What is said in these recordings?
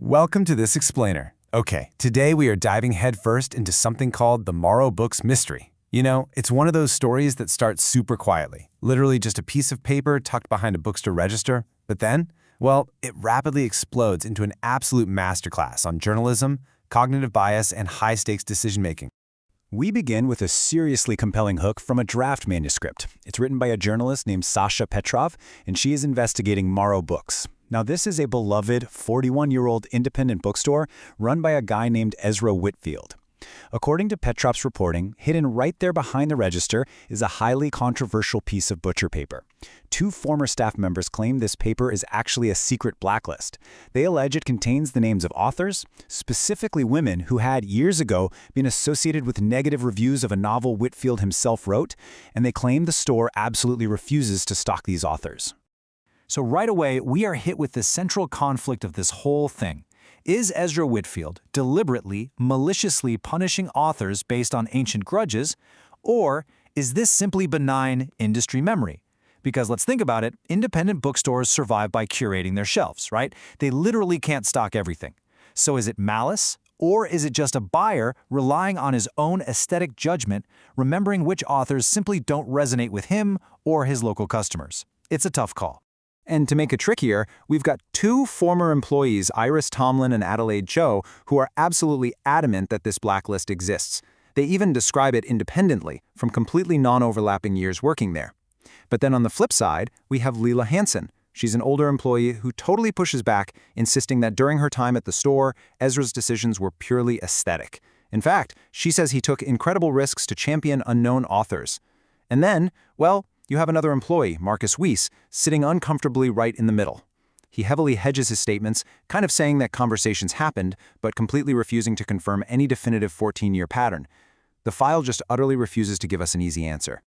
Welcome to this explainer. Okay, today we are diving headfirst into something called the Morrow Books mystery. You know, it's one of those stories that starts super quietly, literally just a piece of paper tucked behind a bookstore register, but then, well, it rapidly explodes into an absolute masterclass on journalism, cognitive bias, and high-stakes decision-making. We begin with a seriously compelling hook from a draft manuscript. It's written by a journalist named Sasha Petrov, and she is investigating Morrow Books. Now, this is a beloved 41-year-old independent bookstore run by a guy named Ezra Whitfield. According to Petrov's reporting, hidden right there behind the register is a highly controversial piece of butcher paper. Two former staff members claim this paper is actually a secret blacklist. They allege it contains the names of authors, specifically women who had years ago been associated with negative reviews of a novel Whitfield himself wrote, and they claim the store absolutely refuses to stock these authors. So right away, we are hit with the central conflict of this whole thing. Is Ezra Whitfield deliberately, maliciously punishing authors based on ancient grudges, or is this simply benign industry memory? Because let's think about it, independent bookstores survive by curating their shelves, right? They literally can't stock everything. So is it malice, or is it just a buyer relying on his own aesthetic judgment, remembering which authors simply don't resonate with him or his local customers? It's a tough call. And to make it trickier, we've got two former employees, Iris Tomlin and Adelaide Cho, who are absolutely adamant that this blacklist exists. They even describe it independently, from completely non-overlapping years working there. But then on the flip side, we have Leela Hansen. She's an older employee who totally pushes back, insisting that during her time at the store, Ezra's decisions were purely aesthetic. In fact, she says he took incredible risks to champion unknown authors. And then, well, you have another employee, Marcus Weiss, sitting uncomfortably right in the middle. He heavily hedges his statements, kind of saying that conversations happened, but completely refusing to confirm any definitive 14-year pattern. The file just utterly refuses to give us an easy answer.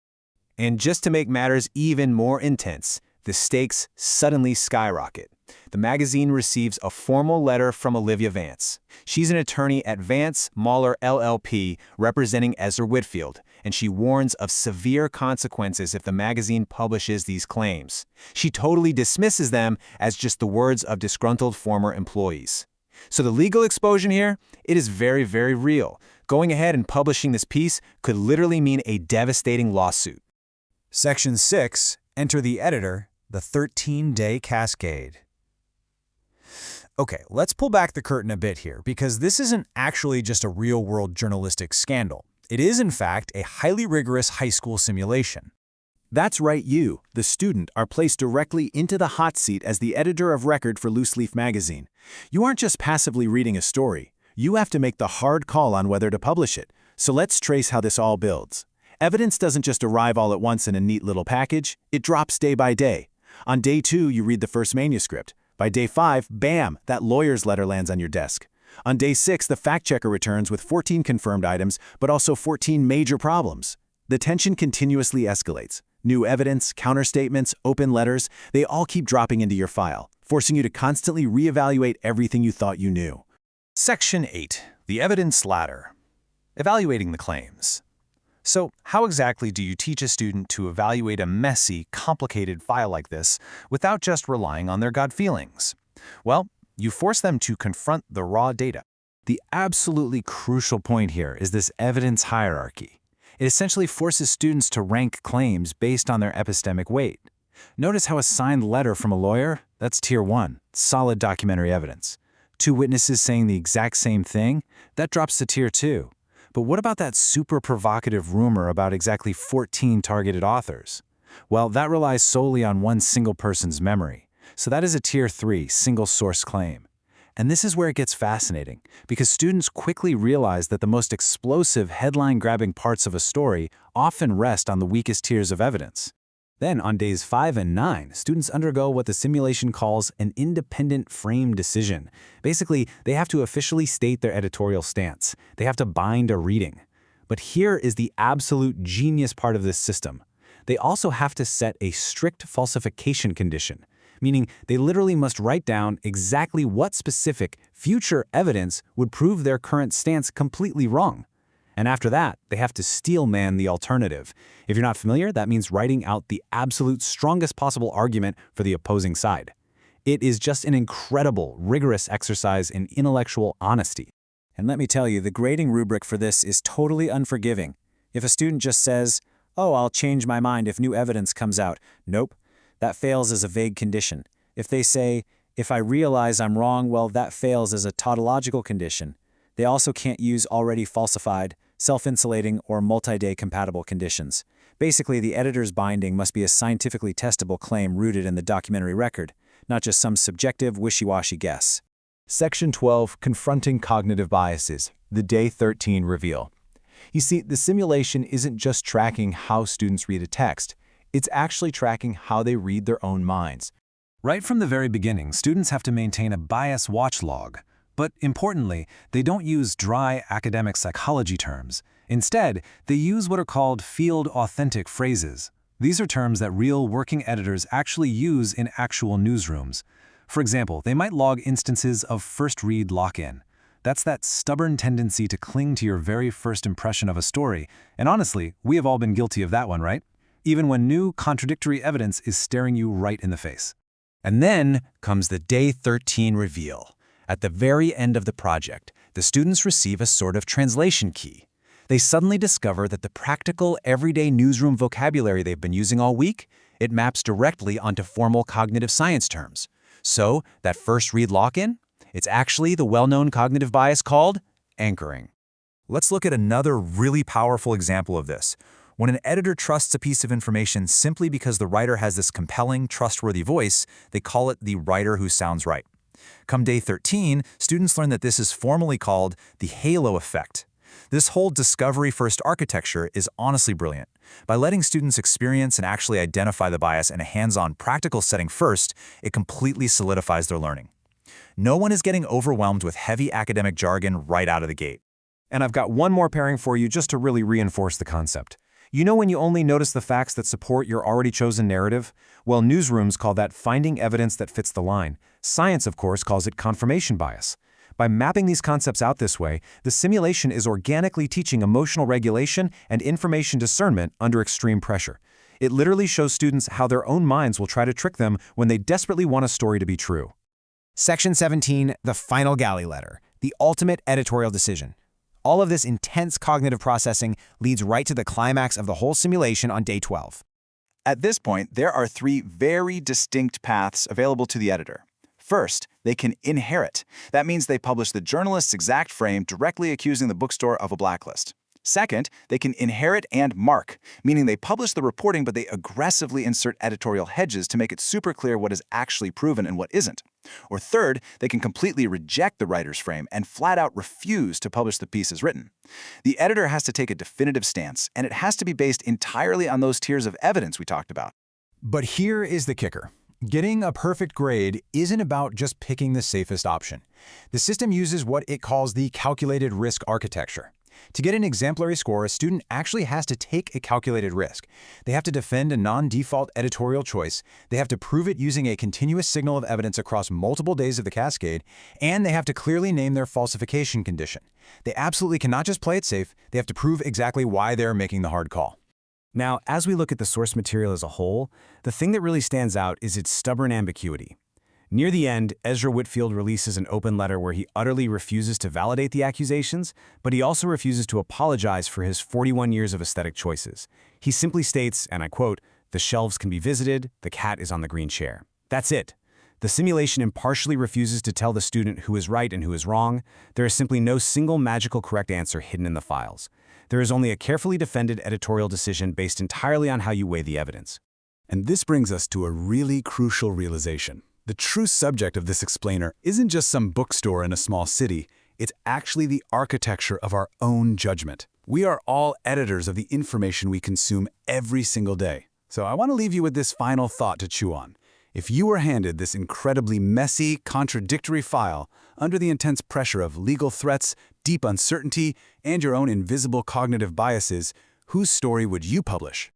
And just to make matters even more intense, the stakes suddenly skyrocket. The magazine receives a formal letter from Olivia Vance. She's an attorney at Vance Mahler LLP representing Ezra Whitfield, and she warns of severe consequences if the magazine publishes these claims. She totally dismisses them as just the words of disgruntled former employees. So the legal exposure here, it is very, very real. Going ahead and publishing this piece could literally mean a devastating lawsuit. Section 6, Enter the Editor, the 13-Day Cascade. Okay, let's pull back the curtain a bit here, because this isn't actually just a real-world journalistic scandal. It is, in fact, a highly rigorous high school simulation. That's right, you, the student, are placed directly into the hot seat as the editor of record for Loose Leaf magazine. You aren't just passively reading a story. You have to make the hard call on whether to publish it. So let's trace how this all builds. Evidence doesn't just arrive all at once in a neat little package. It drops day by day. On day 2, you read the first manuscript. By day 5, bam, that lawyer's letter lands on your desk. On day 6, the fact-checker returns with 14 confirmed items, but also 14 major problems. The tension continuously escalates. New evidence, counterstatements, open letters, they all keep dropping into your file, forcing you to constantly reevaluate everything you thought you knew. Section 8, the Evidence Ladder. Evaluating the claims. So, how exactly do you teach a student to evaluate a messy, complicated file like this without just relying on their gut feelings? Well, you force them to confront the raw data. The absolutely crucial point here is this evidence hierarchy. It essentially forces students to rank claims based on their epistemic weight. Notice how a signed letter from a lawyer, that's tier 1, solid documentary evidence. 2 witnesses saying the exact same thing, that drops to tier 2. But what about that super provocative rumor about exactly 14 targeted authors? Well, that relies solely on one single person's memory. So that is a tier 3, single source claim. And this is where it gets fascinating, because students quickly realize that the most explosive, headline-grabbing parts of a story often rest on the weakest tiers of evidence. Then, on days 5 and 9, students undergo what the simulation calls an independent frame decision. Basically, they have to officially state their editorial stance. They have to bind a reading. But here is the absolute genius part of this system. They also have to set a strict falsification condition, meaning they literally must write down exactly what specific future evidence would prove their current stance completely wrong. And after that, they have to steelman the alternative. If you're not familiar, that means writing out the absolute strongest possible argument for the opposing side. It is just an incredible, rigorous exercise in intellectual honesty. And let me tell you, the grading rubric for this is totally unforgiving. If a student just says, "Oh, I'll change my mind if new evidence comes out," nope, that fails as a vague condition. If they say, "If I realize I'm wrong," well, that fails as a tautological condition. They also can't use already falsified, self-insulating, or multi-day compatible conditions. Basically, the editor's binding must be a scientifically testable claim rooted in the documentary record, not just some subjective, wishy-washy guess. Section 12, Confronting Cognitive Biases, the Day 13 Reveal. You see, the simulation isn't just tracking how students read a text, it's actually tracking how they read their own minds. Right from the very beginning, students have to maintain a bias watch log. But importantly, they don't use dry academic psychology terms. Instead, they use what are called field-authentic phrases. These are terms that real working editors actually use in actual newsrooms. For example, they might log instances of first-read lock-in. That's that stubborn tendency to cling to your very first impression of a story. And honestly, we have all been guilty of that one, right? Even when new, contradictory evidence is staring you right in the face. And then comes the Day 13 reveal. At the very end of the project, the students receive a sort of translation key. They suddenly discover that the practical, everyday newsroom vocabulary they've been using all week, it maps directly onto formal cognitive science terms. So, that first read lock-in, it's actually the well-known cognitive bias called anchoring. Let's look at another really powerful example of this. When an editor trusts a piece of information simply because the writer has this compelling, trustworthy voice, they call it the writer who sounds right. Come Day 13, students learn that this is formally called the halo effect. This whole discovery-first architecture is honestly brilliant. By letting students experience and actually identify the bias in a hands-on practical setting first, it completely solidifies their learning. No one is getting overwhelmed with heavy academic jargon right out of the gate. And I've got one more pairing for you just to really reinforce the concept. You know when you only notice the facts that support your already chosen narrative? Well, newsrooms call that finding evidence that fits the line. Science, of course, calls it confirmation bias. By mapping these concepts out this way, the simulation is organically teaching emotional regulation and information discernment under extreme pressure. It literally shows students how their own minds will try to trick them when they desperately want a story to be true. Section 17, the final Galley letter, the ultimate editorial decision. All of this intense cognitive processing leads right to the climax of the whole simulation on Day 12. At this point, there are three very distinct paths available to the editor. First, they can inherit. That means they publish the journalist's exact frame directly accusing the bookstore of a blacklist. Second, they can inherit and mark, meaning they publish the reporting but they aggressively insert editorial hedges to make it super clear what is actually proven and what isn't. Or third, they can completely reject the writer's frame and flat out refuse to publish the piece as written. The editor has to take a definitive stance, and it has to be based entirely on those tiers of evidence we talked about. But here is the kicker. Getting a perfect grade isn't about just picking the safest option. The system uses what it calls the calculated risk architecture. To get an exemplary score, a student actually has to take a calculated risk. They have to defend a non-default editorial choice, they have to prove it using a continuous signal of evidence across multiple days of the cascade, and they have to clearly name their falsification condition. They absolutely cannot just play it safe, they have to prove exactly why they're making the hard call. Now, as we look at the source material as a whole, the thing that really stands out is its stubborn ambiguity. Near the end, Ezra Whitfield releases an open letter where he utterly refuses to validate the accusations, but he also refuses to apologize for his 41 years of aesthetic choices. He simply states, and I quote, "The shelves can be visited, the cat is on the green chair." That's it. The simulation impartially refuses to tell the student who is right and who is wrong. There is simply no single magical correct answer hidden in the files. There is only a carefully defended editorial decision based entirely on how you weigh the evidence. And this brings us to a really crucial realization. The true subject of this explainer isn't just some bookstore in a small city, it's actually the architecture of our own judgment. We are all editors of the information we consume every single day. So I want to leave you with this final thought to chew on. If you were handed this incredibly messy, contradictory file under the intense pressure of legal threats, deep uncertainty, and your own invisible cognitive biases, whose story would you publish?